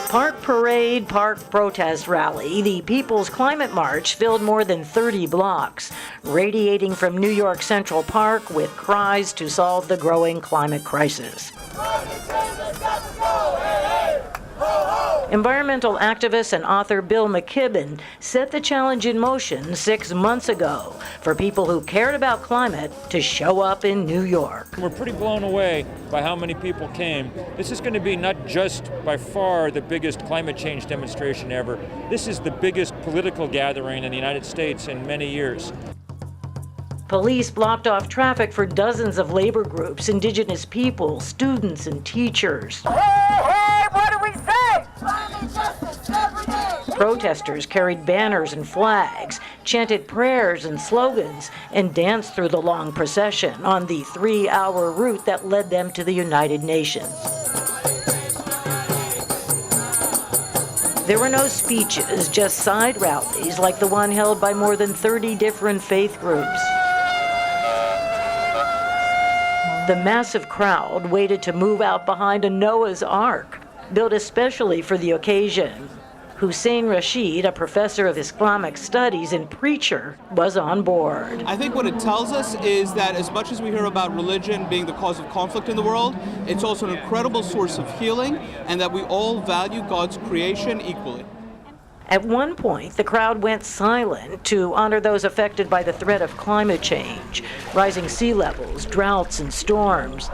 Park Parade, Park Protest Rally, the People's Climate March filled more than 30 blocks, radiating from New York Central Park with cries to solve the growing climate crisis. Environmental activist and author Bill McKibben set the challenge in motion 6 months ago for people who cared about climate to show up in New York. We're pretty blown away by how many people came. This is going to be not just by far the biggest climate change demonstration ever. This is the biggest political gathering in the United States in many years. Police blocked off traffic for dozens of labor groups, indigenous people, students, and teachers. Hey, what do we say? Protesters carried banners and flags, chanted prayers and slogans, and danced through the long procession on the 3-hour route that led them to the United Nations. There were no speeches, just side rallies like the one held by more than 30 different faith groups. The massive crowd waited to move out behind a Noah's Ark, built especially for the occasion. Hussein Rashid, a professor of Islamic studies and preacher, was on board. I think what it tells us is that as much as we hear about religion being the cause of conflict in the world, it's also an incredible source of healing, and that we all value God's creation equally. At one point, the crowd went silent to honor those affected by the threat of climate change, rising sea levels, droughts, and storms.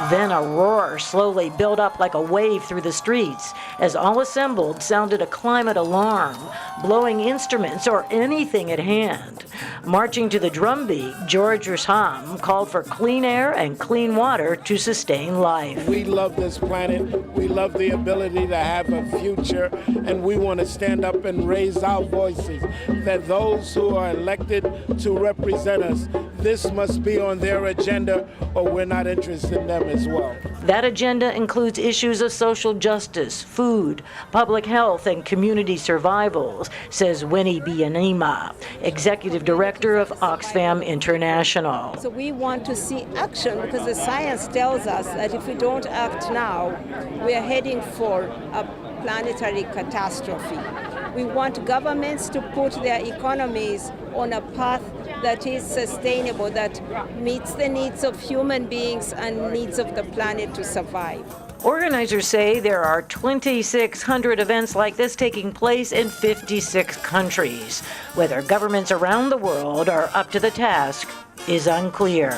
Then a roar slowly built up like a wave through the streets as all assembled sounded a climate alarm, blowing instruments or anything at hand. Marching to the drumbeat, George Rosanne called for clean air and clean water to sustain life. We love this planet. We love the ability to have a future, and we want to stand up and raise our voices that those who are elected to represent us, this must be on their agenda, or we're not interested in them as well. That agenda includes issues of social justice, food, public health, and community survival, says Winnie Bianima, executive director of Oxfam International. So we want to see action because the science tells us that if we don't act now, we are heading for a planetary catastrophe. We want governments to put their economies on a path that is sustainable, that meets the needs of human beings and needs of the planet to survive. Organizers say there are 2,600 events like this taking place in 56 countries. Whether governments around the world are up to the task is unclear.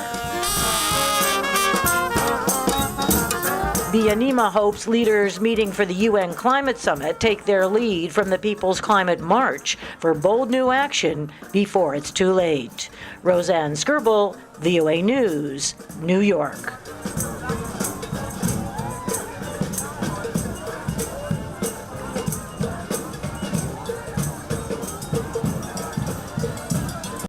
Bianima hopes leaders meeting for the UN Climate Summit take their lead from the People's Climate March for bold new action before it's too late. Rosanne Skirble, VOA News, New York.